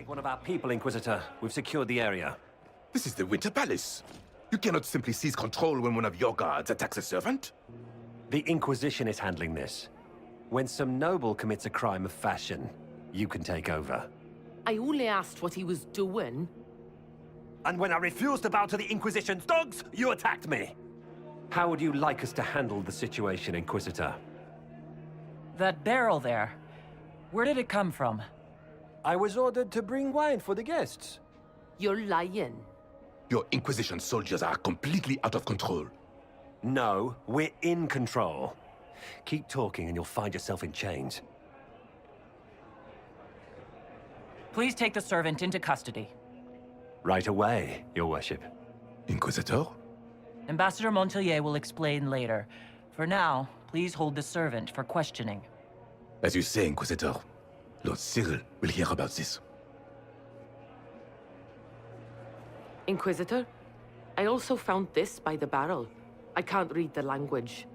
Take one of our people, Inquisitor. We've secured the area. This is the Winter Palace. You cannot simply seize control when one of your guards attacks a servant. The Inquisition is handling this. When some noble commits a crime of fashion, you can take over. I only asked what he was doing. And when I refused to bow to the Inquisition's dogs, you attacked me! How would you like us to handle the situation, Inquisitor? That barrel there, where did it come from? I was ordered to bring wine for the guests. You're lying. Your Inquisition soldiers are completely out of control. No, we're in control. Keep talking and you'll find yourself in chains. Please take the servant into custody. Right away, Your Worship. Inquisitor? Ambassador Montelier will explain later. For now, please hold the servant for questioning. As you say, Inquisitor, Lord Cyril will hear about this. Inquisitor, I also found this by the barrel. I can't read the language.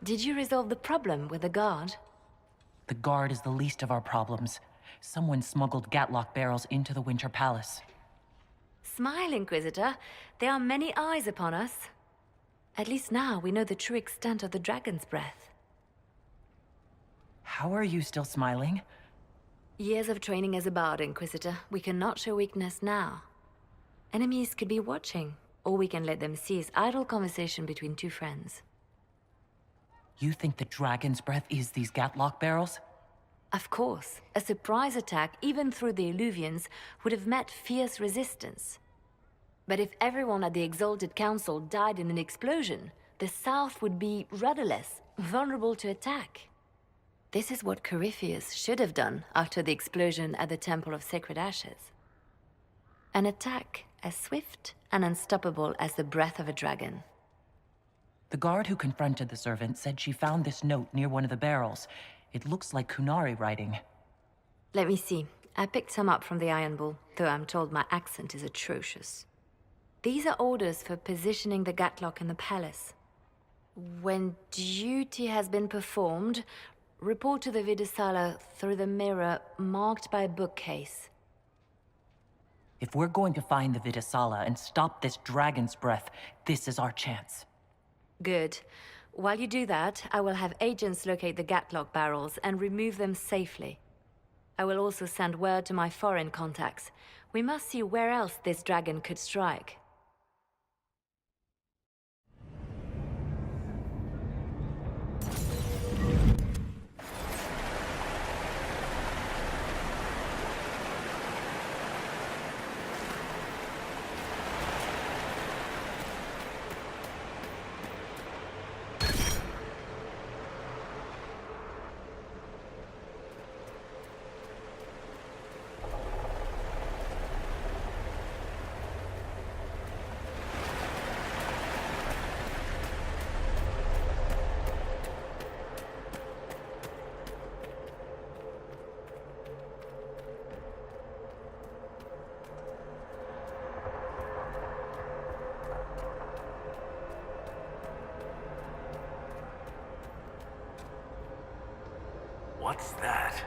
Did you resolve the problem with the guard? The guard is the least of our problems. Someone smuggled Gatlock barrels into the Winter Palace. Smile, Inquisitor. There are many eyes upon us. At least now we know the true extent of the dragon's breath. How are you still smiling? Years of training as a bard, Inquisitor. We cannot show weakness now. Enemies could be watching, or we can let them seize idle conversation between two friends. You think the dragon's breath is these Gatlock barrels? Of course. A surprise attack, even through the Illuvians, would have met fierce resistance. But if everyone at the Exalted Council died in an explosion, the South would be rudderless, vulnerable to attack. This is what Corypheus should have done after the explosion at the Temple of Sacred Ashes. An attack as swift and unstoppable as the breath of a dragon. The guard who confronted the servant said she found this note near one of the barrels. It looks like Kunari writing. Let me see. I picked some up from the Iron Bull, though I'm told my accent is atrocious. These are orders for positioning the Gatlock in the palace. When duty has been performed, report to the Vidasala through the mirror marked by a bookcase. If we're going to find the Vidasala and stop this dragon's breath, this is our chance. Good. While you do that, I will have agents locate the Gatlock barrels and remove them safely. I will also send word to my foreign contacts. We must see where else this dragon could strike. What's that?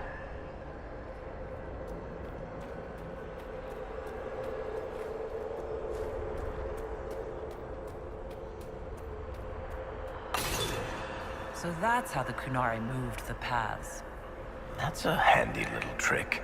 So that's how the Kunari moved the paths. That's a handy little trick.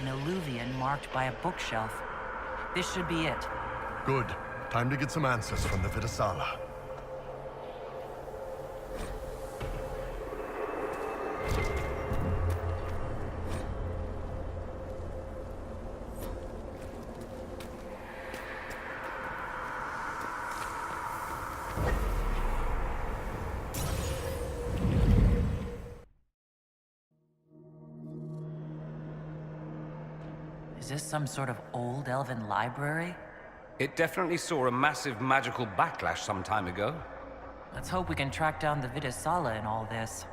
An alluvian marked by a bookshelf. This should be it. Good. Time to get some answers from the Vidasala. Is this some sort of old elven library? It definitely saw a massive magical backlash some time ago. Let's hope we can track down the Vidasala in all this.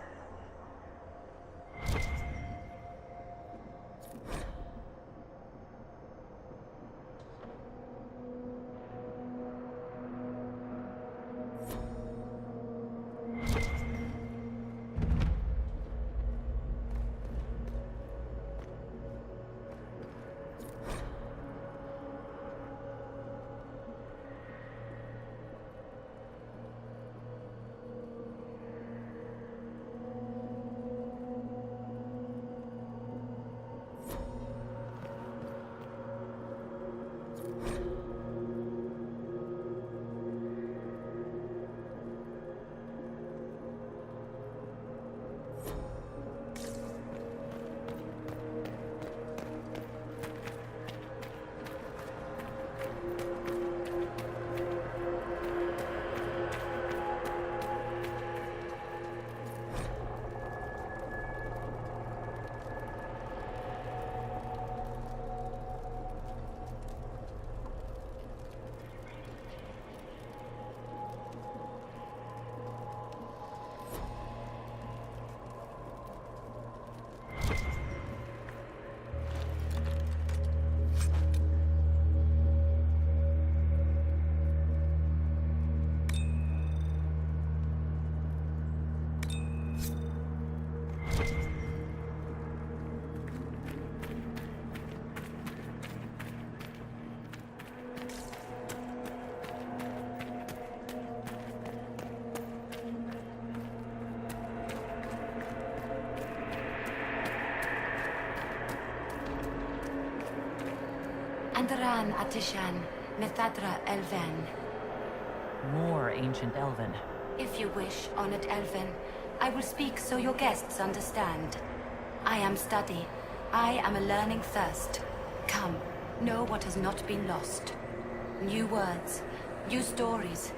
Andaran Atishan, Methadra Elven. More ancient elven. If you wish, honored Elven, I will speak so your guests understand. I am study. I am a learning thirst. Come, know what has not been lost. New words, new stories.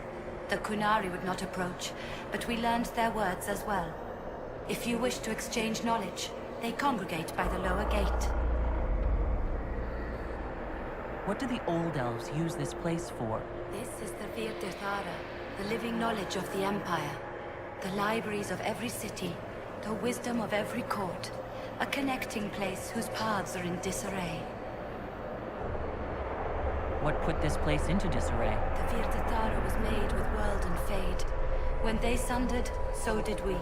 The Kunari would not approach, but we learned their words as well. If you wish to exchange knowledge, they congregate by the lower gate. What do the old elves use this place for? This is the Virtithara, the living knowledge of the Empire. The libraries of every city, the wisdom of every court. A connecting place whose paths are in disarray. What put this place into disarray? The Virtithara was made with world and fade. When they sundered, so did we.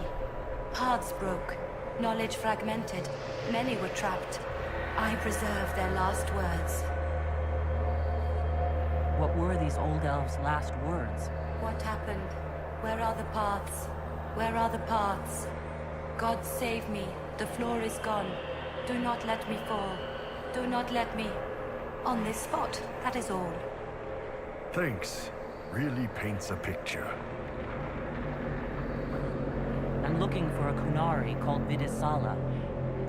Paths broke, knowledge fragmented, many were trapped. I preserve their last words. What were these old elves' last words? What happened? Where are the paths? Where are the paths? God save me. The floor is gone. Do not let me fall. Do not let me... On this spot, that is all. Thanks. Really paints a picture. I'm looking for a Kunari called Vidasala.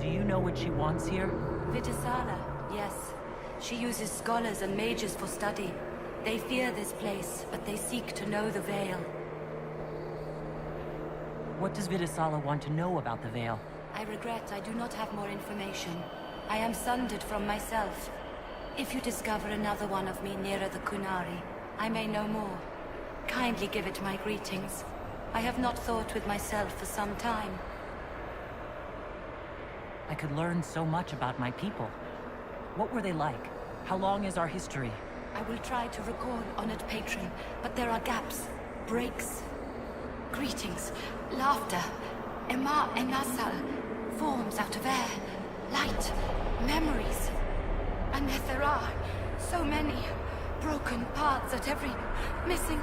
Do you know what she wants here? Vidasala, yes. She uses scholars and mages for study. They fear this place, but they seek to know the Veil. What does Vidasala want to know about the Veil? I regret I do not have more information. I am sundered from myself. If you discover another one of me nearer the Kunari, I may know more. Kindly give it my greetings. I have not thought with myself for some time. I could learn so much about my people. What were they like? How long is our history? I will try to record, honored patron, but there are gaps, breaks. Greetings, laughter, Ema Enasal, forms out of air, light, memories. And yet there are so many broken paths at every... Missing.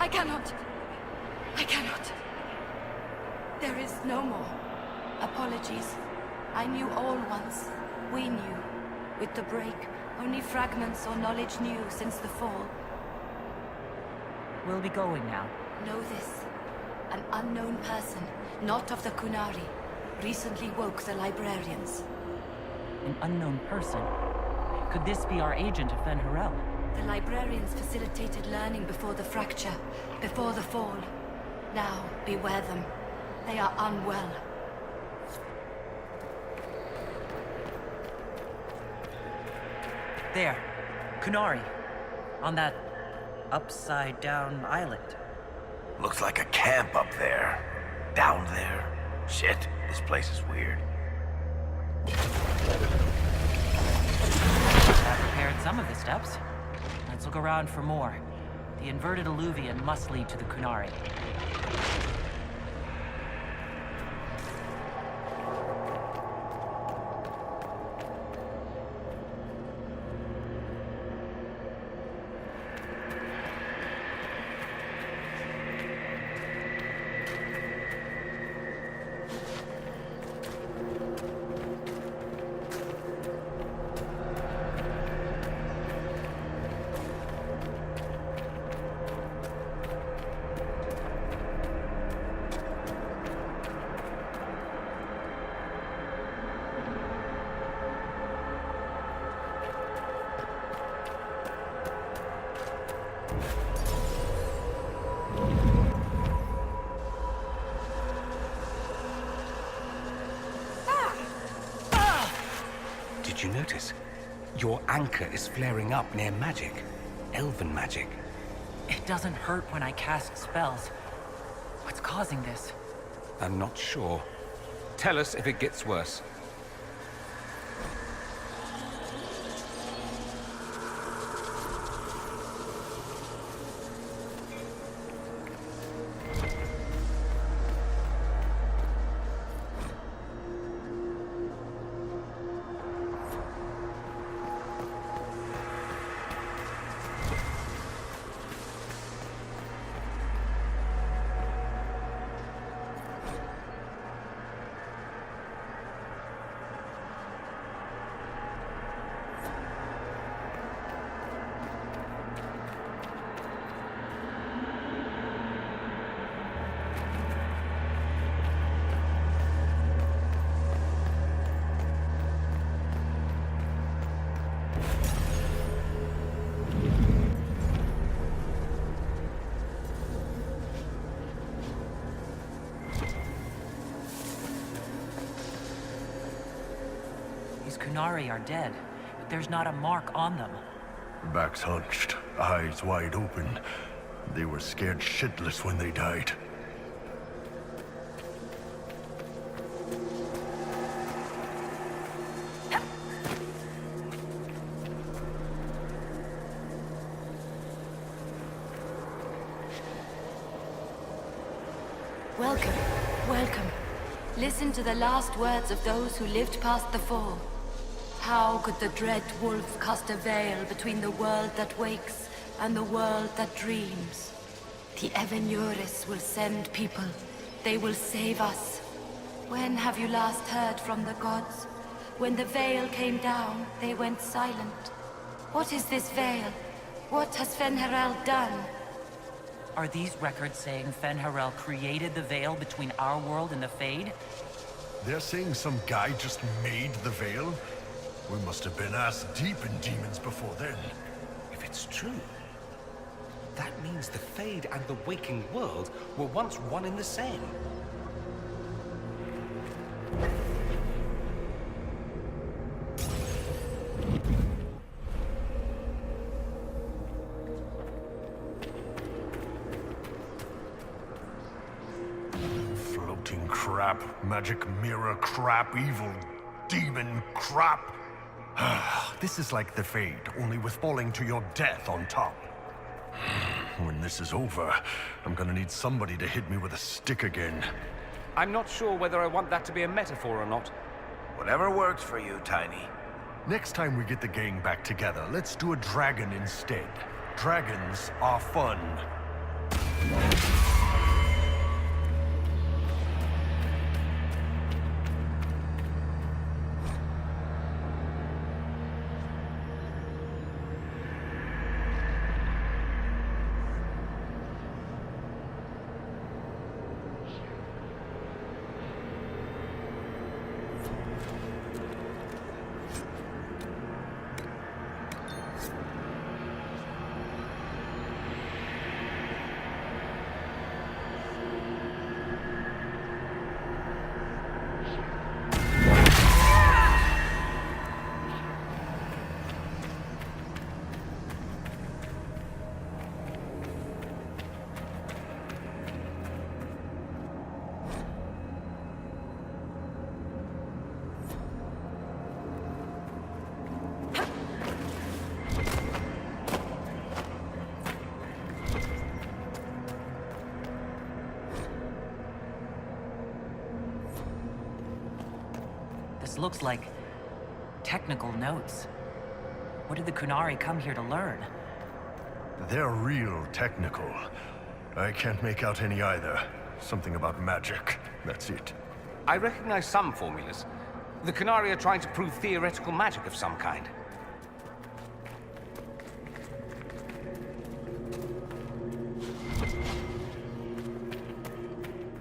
I cannot. There is no more. Apologies. I knew all once. We knew. With the break, only fragments or knowledge new since the fall. We'll be going now. Know this. An unknown person, not of the Qunari, recently woke the librarians. An unknown person? Could this be our agent of Fen Harel? The librarians facilitated learning before the fracture, before the fall. Now, beware them. They are unwell. There. Qunari. On that upside-down island. Looks like a camp up there. Down there. Shit, this place is weird. That repaired some of the steps. Let's look around for more. The inverted alluvion must lead to the Qunari. Did you notice? Your anchor is flaring up near magic. Elven magic. It doesn't hurt when I cast spells. What's causing this? I'm not sure. Tell us if it gets worse. Qunari are dead, but there's not a mark on them. Backs hunched, eyes wide open. They were scared shitless when they died. Welcome, welcome. Listen to the last words of those who lived past the fall. How could the dread wolf cast a veil between the world that wakes and the world that dreams? The Evenures will send people. They will save us. When have you last heard from the gods? When the veil came down, they went silent. What is this veil? What has Fen Harel done? Are these records saying Fen Harel created the veil between our world and the Fade? They're saying some guy just made the veil? We must have been ass deep in demons before then. If it's true, that means the Fade and the waking world were once one and the same. Floating crap, magic mirror crap, evil demon crap. This is like the Fade, only with falling to your death on top. When this is over, I'm gonna need somebody to hit me with a stick again. I'm not sure whether I want that to be a metaphor or not. Whatever works for you, Tiny. Next time we get the gang back together, let's do a dragon instead. Dragons are fun. This looks like technical notes. What did the Kunari come here to learn? They're real technical. I can't make out any either. Something about magic. That's it. I recognize some formulas. The Kunari are trying to prove theoretical magic of some kind.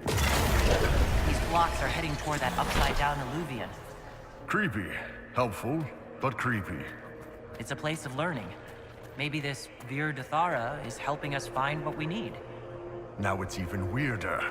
These blocks are heading toward that upside-down illuvian. Creepy. Helpful, but creepy. It's a place of learning. Maybe this Vir Dathara is helping us find what we need. Now it's even weirder.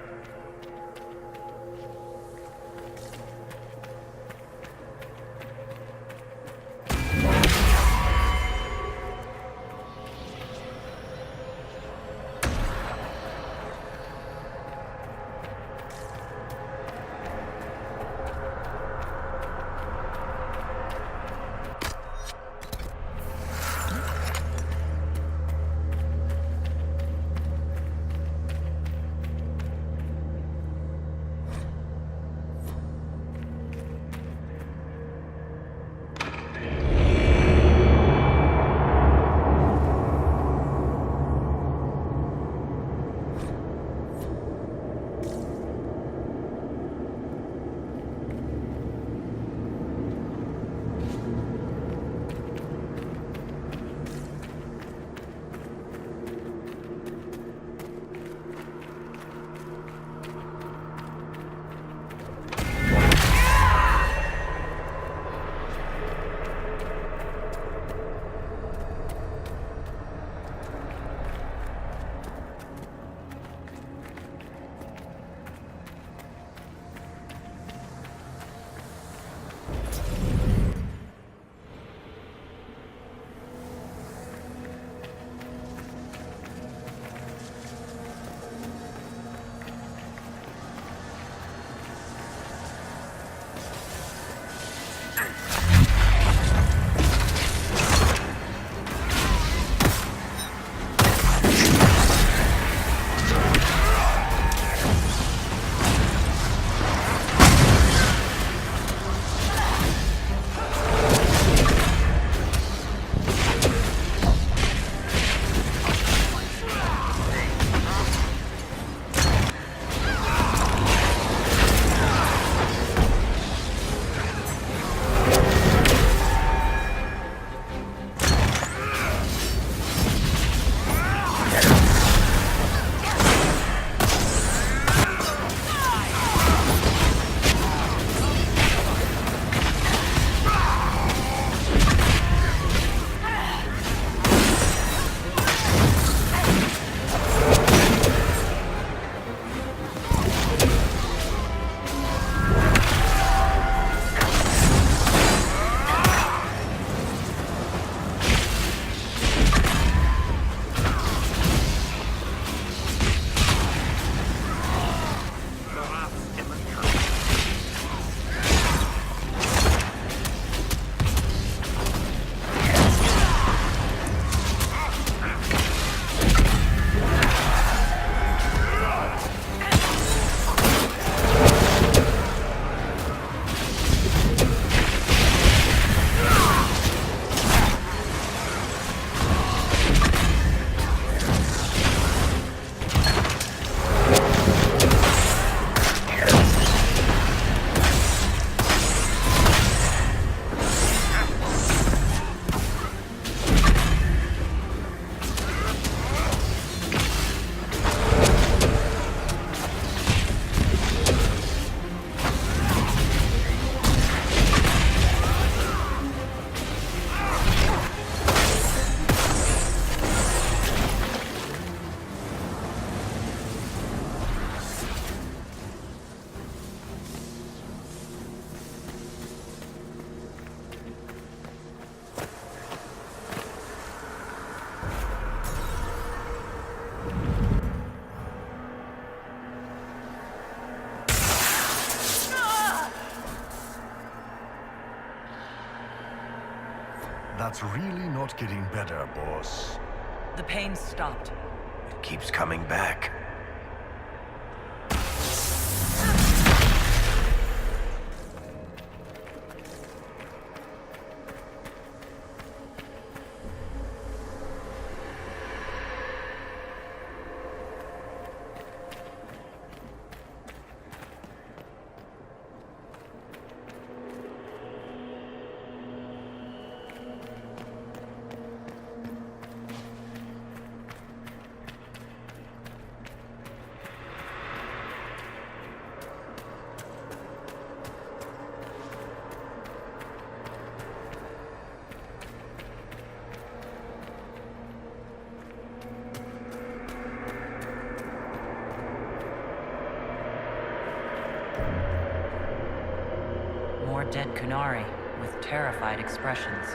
That's really not getting better, boss. The pain stopped. It keeps coming back. more dead Kunari, with terrified expressions.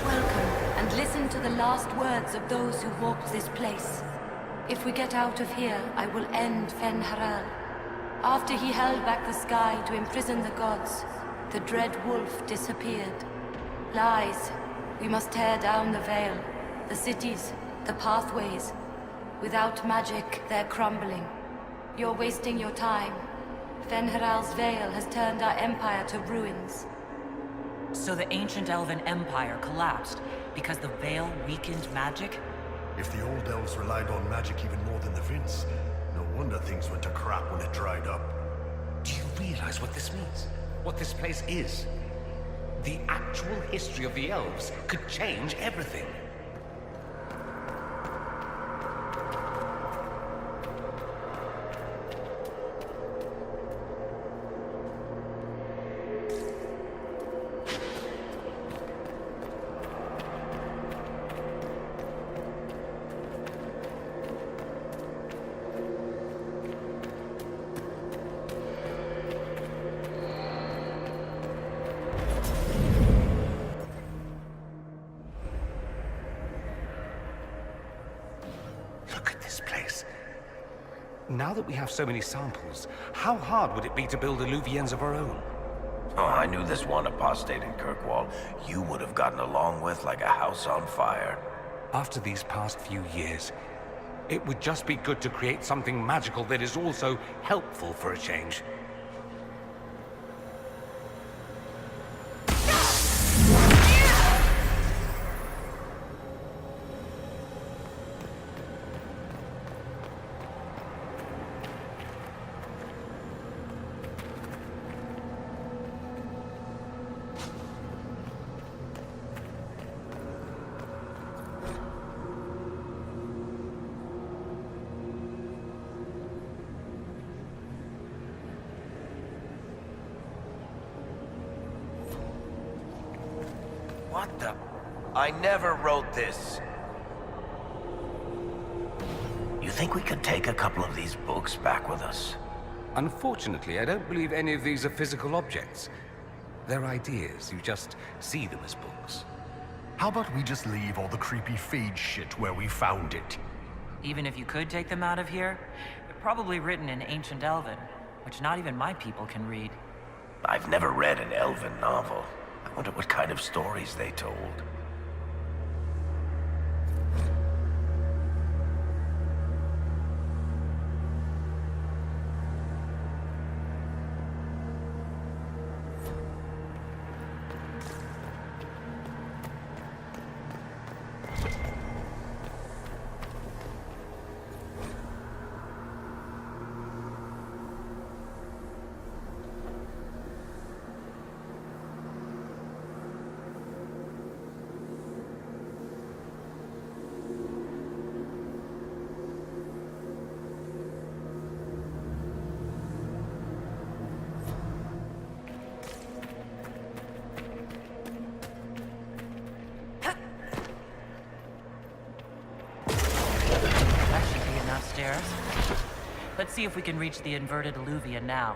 Welcome, and listen to the last words of those who walked this place. If we get out of here, I will end Fen-Haral. After he held back the sky to imprison the gods, the dread wolf disappeared. Lies. We must tear down the veil, the cities, the pathways. Without magic, they're crumbling. You're wasting your time. Fen-Haral's veil has turned our empire to ruins. So the ancient elven empire collapsed because the veil weakened magic? If the old elves relied on magic even more than the Vince, no wonder things went to crap when it dried up. Do you realize what this means? What this place is? The actual history of the elves could change everything. Now that we have so many samples, how hard would it be to build Illuvians of our own? Oh, I knew this one apostate in Kirkwall you would have gotten along with like a house on fire. After these past few years, it would just be good to create something magical that is also helpful for a change. What the? I never wrote this. You think we could take a couple of these books back with us? Unfortunately, I don't believe any of these are physical objects. They're ideas. You just see them as books. How about we just leave all the creepy Phage shit where we found it? Even if you could take them out of here, they're probably written in ancient Elven, which not even my people can read. I've never read an elven novel. I wonder what kind of stories they told. Let's see if we can reach the inverted Illuvian now.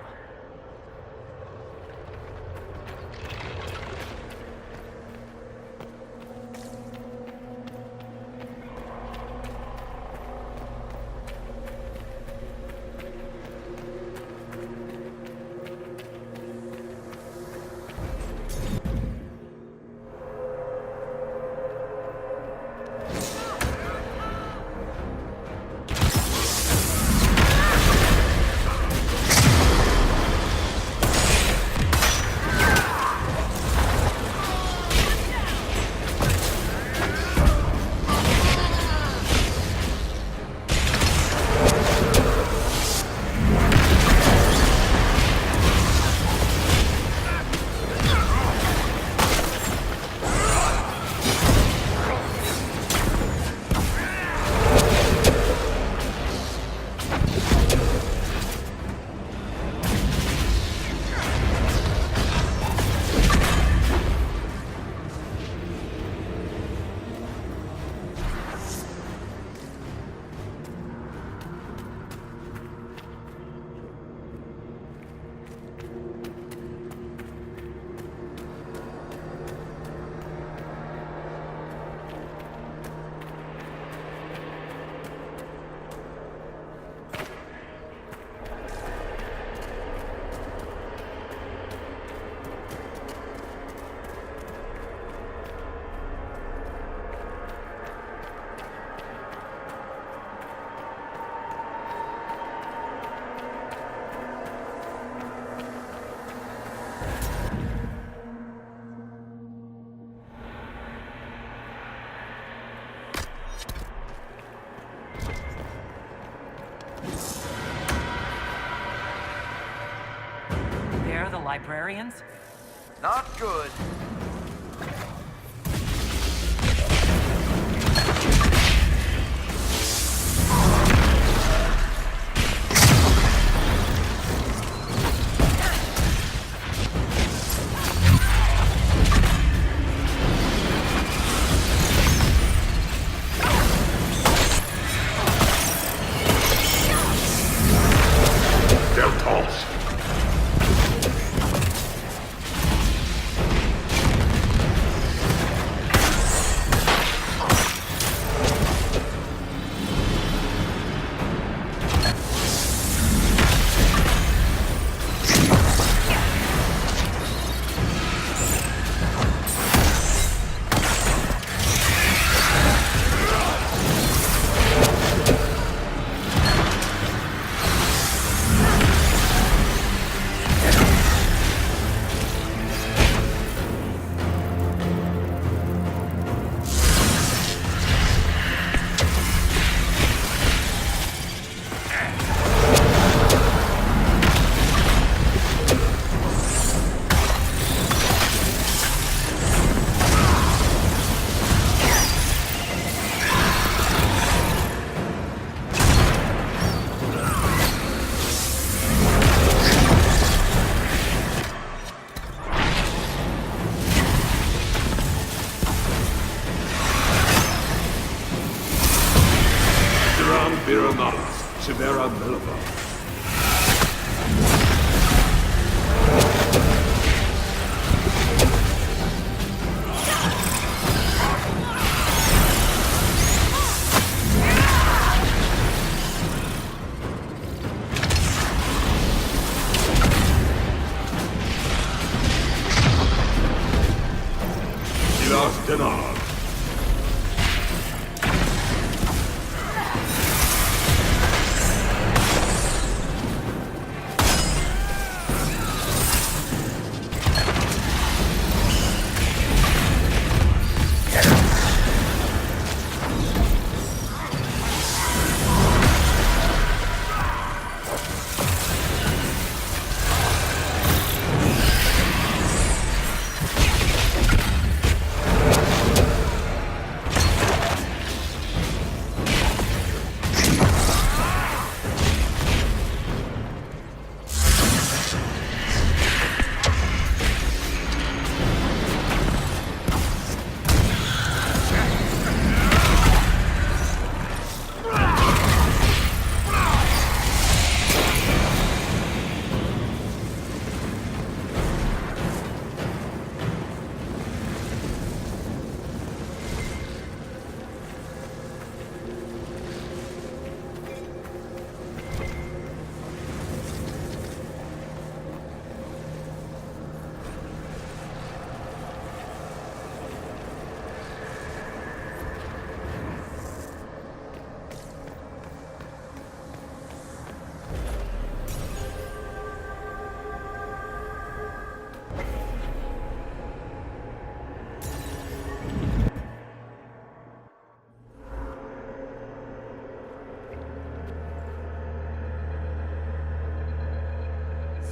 librarians? Not good.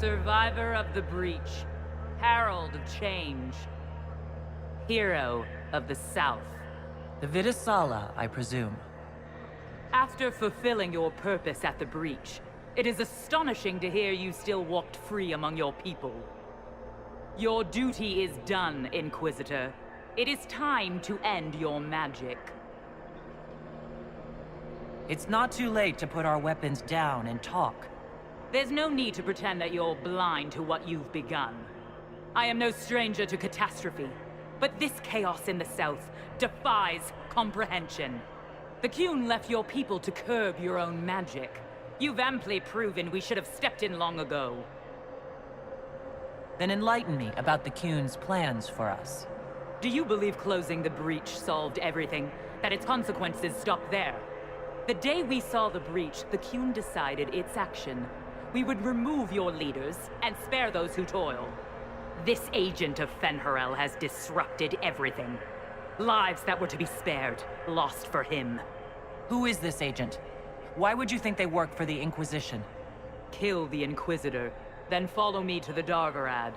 Survivor of the Breach, Herald of Change, Hero of the South. The Vidasala, I presume. After fulfilling your purpose at the Breach, it is astonishing to hear you still walked free among your people. Your duty is done, Inquisitor. It is time to end your magic. It's not too late to put our weapons down and talk. There's no need to pretend that you're blind to what you've begun. I am no stranger to catastrophe, but this chaos in the South defies comprehension. The Qun left your people to curb your own magic. You've amply proven we should have stepped in long ago. Then enlighten me about the Qun's plans for us. Do you believe closing the breach solved everything? That its consequences stopped there? The day we saw the breach, the Qun decided its action. We would remove your leaders and spare those who toil. This agent of Fen'Harel has disrupted everything. Lives that were to be spared, lost for him. Who is this agent? Why would you think they work for the Inquisition? Kill the Inquisitor. Then follow me to the Dargarad.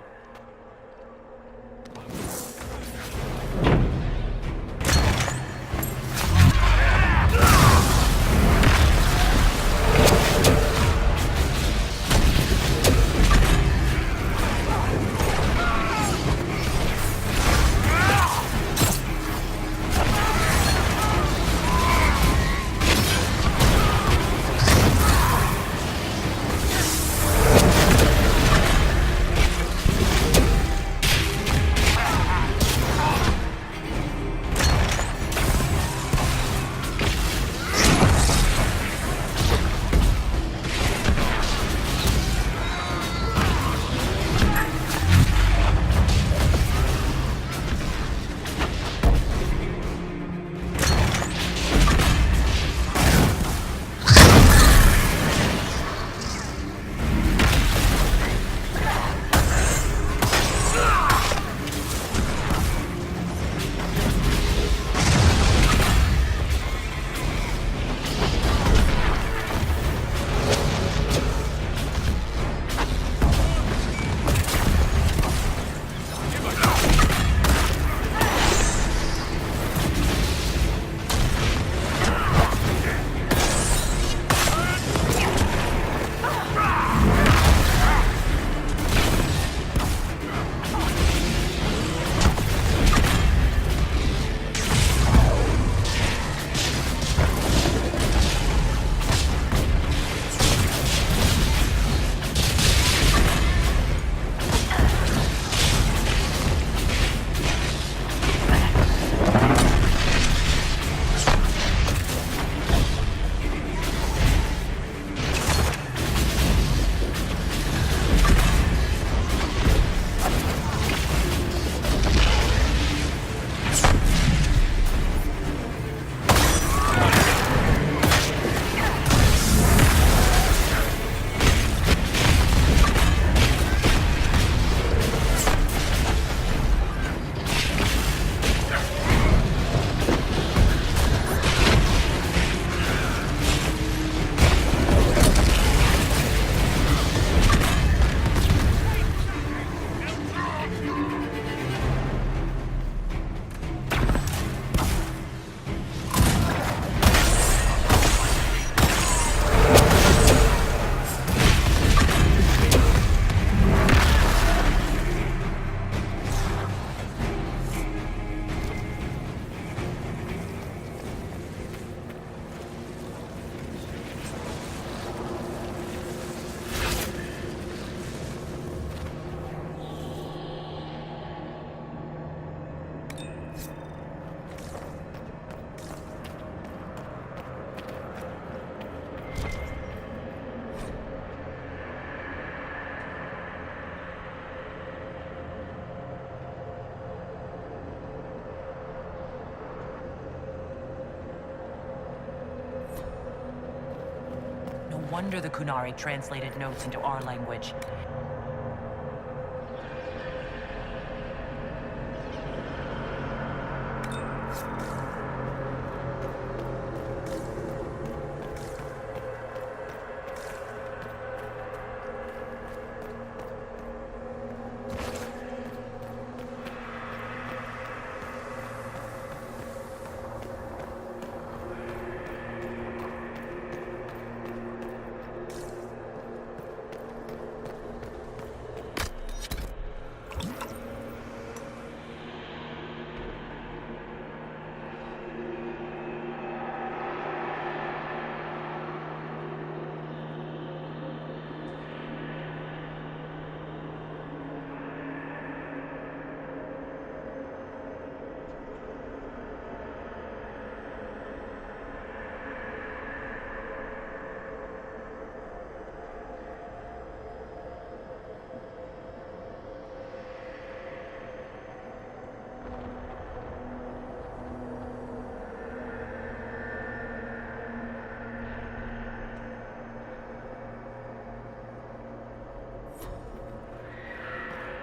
Wonder the Kunari translated notes into our language.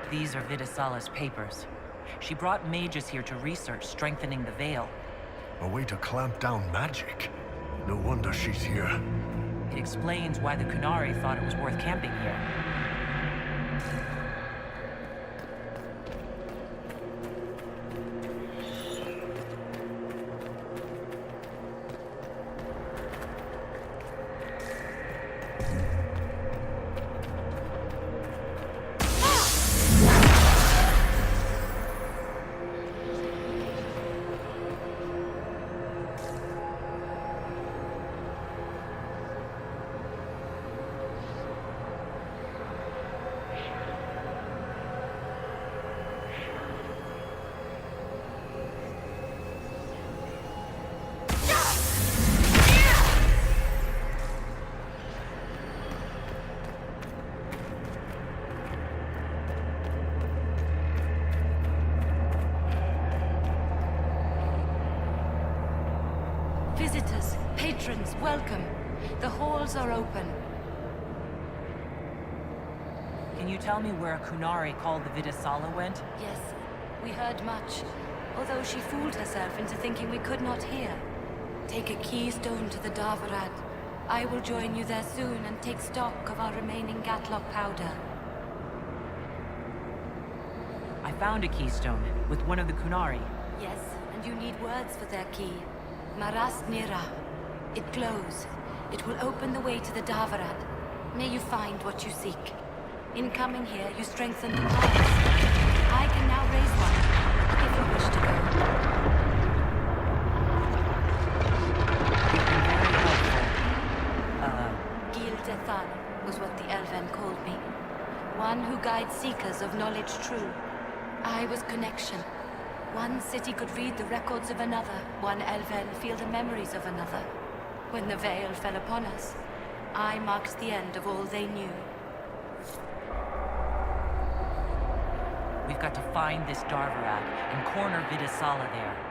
These are Vidasala's papers. She brought mages here to research strengthening the veil. A way to clamp down magic. No wonder she's here. It explains why the Kunari thought it was worth camping here. Visitors, patrons, welcome. The halls are open. Can you tell me where a Kunari called the Vidasala went? Yes, we heard much, although she fooled herself into thinking we could not hear. Take a keystone to the Darvarad. I will join you there soon and take stock of our remaining Gatlock powder. I found a keystone with one of the Kunari. Yes, and you need words for their key. Maras Nira. It glows. It will open the way to the Darvarad. May you find what you seek. In coming here, you strengthen the powers. I can now raise one, if you wish to go. Gil Dethan was what the Elven called me. One who guides seekers of knowledge true. I was connection. One city could read the records of another, one Elven feel the memories of another. When the veil fell upon us, I marked the end of all they knew. We've got to find this Darvarad and corner Vidasala there.